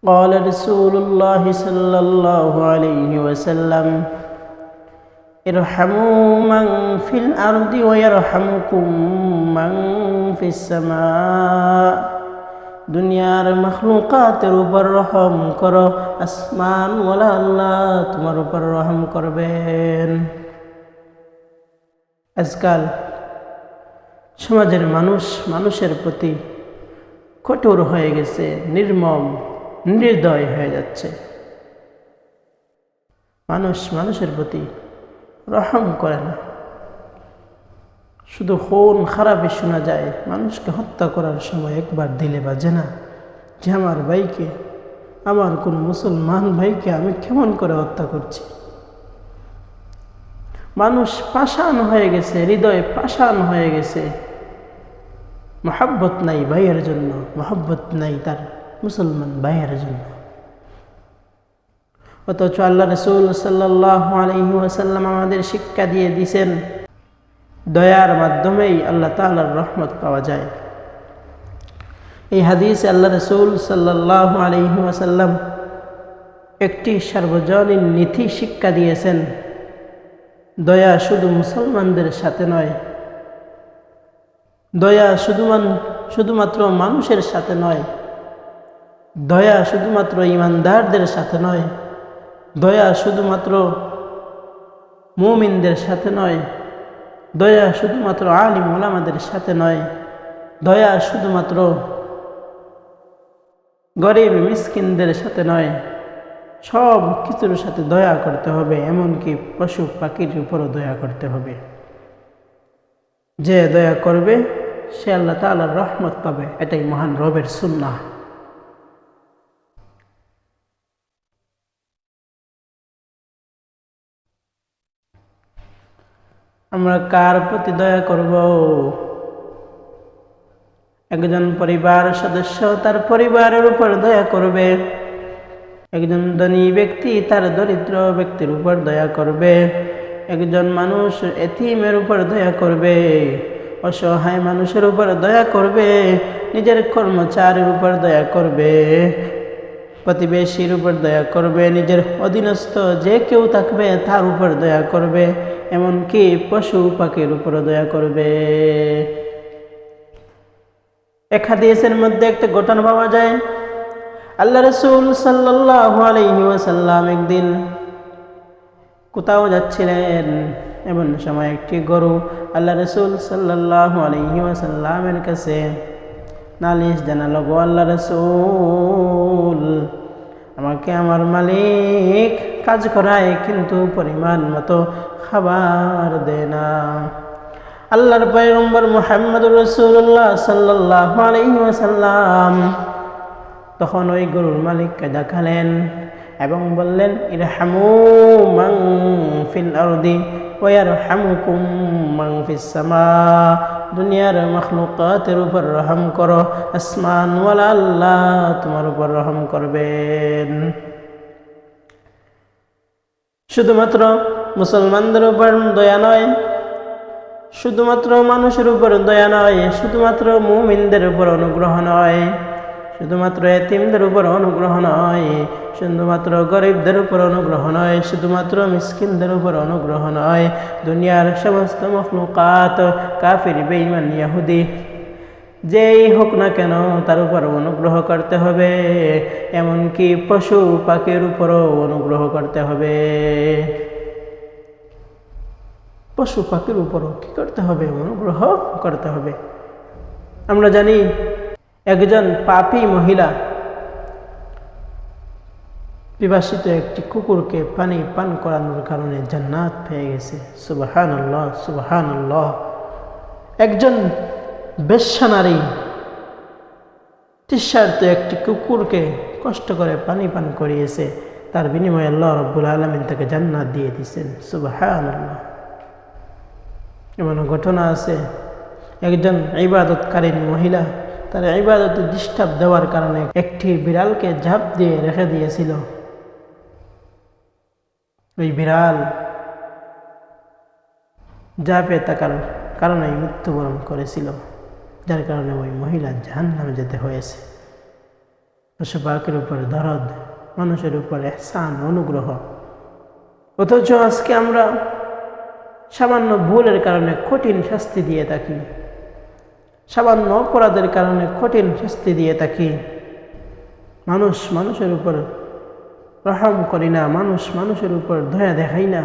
قال رسول الله صلى الله عليه وسلم ارحموا من في الأرض ويرحمكم من في السماء দুনিয়ার মাখলুকাতের উপর রহম করো, আসমান ওয়ালা আল্লাহ তোমার উপর রহম করবেন। আজকাল সমাজের মানুষের প্রতি কঠোর হয়ে গেছে, নির্মম নির্দয় হয়ে যাচ্ছে। মানুষের প্রতি রহম করে না, শুধু খুন খারাপই শোনা যায়। মানুষকে হত্যা করার সময় একবার দিলে বাজে না যে আমার ভাইকে, আমার কোন মুসলমান ভাইকে আমি কেমন করে হত্যা করছি। মানুষ পাষাণ হয়ে গেছে, হৃদয় পাষাণ হয়ে গেছে। মহব্বত নাই ভাইয়ের জন্য, মহব্বত নাই তার মুসলমান ভাইয়ের জন্য। অথচ আল্লাহ রাসূল সাল্লাল্লাহু আলাইহি ওয়াসাল্লাম আমাদের শিক্ষা দিয়ে দিয়েছেন, দয়ার মাধ্যমেই আল্লাহ তাআলার রহমত পাওয়া যায়। এই হাদিসে আল্লাহ রাসূল সাল্লাল্লাহু আলাইহি ওয়াসাল্লাম একটি সার্বজনীন নীতি শিক্ষা দিয়েছেন। দয়া শুধু মুসলমানদের সাথে নয়, দয়া শুধুমাত্র মানুষের সাথে নয়, দয়া শুধুমাত্র ঈমানদারদের সাথে নয়, দয়া শুধুমাত্র মুমিনদের সাথে নয়, দয়া শুধুমাত্র আলিম উলামাদের সাথে নয়, দয়া শুধুমাত্র গরিব মিসকিনদের সাথে নয়, সব কিছুর সাথে দয়া করতে হবে। এমনকি পশু পাখির উপরও দয়া করতে হবে। যে দয়া করবে সে আল্লাহ তাআলার রহমত পাবে। এটাই মহান রবের সুন্নাহ। আমরা কার প্রতি দয়া করব? একজন পরিবার সদস্য তার পরিবারের উপর দয়া করবে, একজন ধনী ব্যক্তি তার দরিদ্র ব্যক্তির উপর দয়া করবে, একজন মানুষ এতিমের উপর দয়া করবে, অসহায় মানুষের উপর দয়া করবে, নিজের কর্মচারীর উপর দয়া করবে, প্রতিবেশীর উপর দয়া করবে, নিজের অধীনস্থ যে কেউ থাকবে তার উপর দয়া করবে, এমনকি পশু পাখির উপর দয়া করবে। এক হাদিসের মধ্যে একটা ঘটনা পাওয়া যায়, আল্লাহ রাসূল সাল্লাল্লাহু আলাইহি ওয়াসাল্লাম একদিন কোথাও যাচ্ছিলেন। এমন সময় একটি গরু আল্লাহ রাসূল সাল্লাল্লাহু আলাইহি ওয়াসাল্লামের কাছে নালিশ জানালো, গো আল্লাহ রাসূল, আমাকে আমার মালিক কাজ করায় কিন্তু পরিমাণ মতো খাবার দেয় না। আল্লাহর পয়গম্বর মুহাম্মদুর রাসূলুল্লাহ সাল্লাল্লাহু আলাইহি ওয়াসাল্লাম তখন ওই গরুর মালিককে দেখালেন এবং বললেন, ইরহামু মান ফিল আরদি ওয়া ইয়ারহামুকুম মান ফিস সামা। দুনিয়ার মাখলুকাতের উপর রহম করো, আসমান ওয়ালা আল্লাহ তোমার উপর রহম করবেন। শুধুমাত্র মুসলমানদের উপর দয়া নয়, শুধুমাত্র মানুষের উপর দয়া নয়, শুধুমাত্র মুমিনদের উপর অনুগ্রহ নয়, শুধুমাত্র এতিমদের উপর অনুগ্রহ নয়, শুধুমাত্র গরিবদের উপর অনুগ্রহ নয়, শুধুমাত্র মিসকিনদের উপর অনুগ্রহ নয়, দুনিয়ার সমস্ত মখলুকাত, কাফির, বেঈমান, ইহুদি যেই হোক না কেন তার উপর অনুগ্রহ করতে হবে। এমনকি পশু পাখির উপরও অনুগ্রহ করতে হবে। পশু পাখির উপরও কি করতে হবে? অনুগ্রহ করতে হবে। আমরা জানি একজন পাপী মহিলা পিপাসিত একটি কুকুরকে পানি পান করানোর কারণে জান্নাত পেয়ে গেছে। সুবহানাল্লাহ, সুবহানাল্লাহ। একজন বেশ্যা নারী তৃষ্ণার্ত একটি কুকুরকে কষ্ট করে পানি পান করিয়েছে, তার বিনিময়ে আল্লাহ রাব্বুল আলামিন তাকে জান্নাত দিয়ে দিয়েছেন। সুবহানাল্লাহ। এমন ঘটনা আছে, একজন ইবাদতকারী মহিলা তার ইবাদতে ডিস্টার্ব দেওয়ার কারণে একটি বিড়ালকে ঝাঁপ দিয়ে রেখে দিয়েছিল। ওই বিড়াল ঝাঁপে থাকার কারণে মৃত্যুবরণ করেছিল, যার কারণে ওই মহিলা জাহান্নামে যেতে হয়েছে। পশুপাখির উপর দরদ, মানুষের উপর ইহসান অনুগ্রহ। অথচ আজকে আমরা সামান্য ভুলের কারণে কঠিন শাস্তি দিয়ে থাকি, সামান্য অপরাধের কারণে কঠিন শাস্তি দিয়ে থাকি। মানুষের উপর রহম করি না, মানুষের উপর দয়া দেখাই না।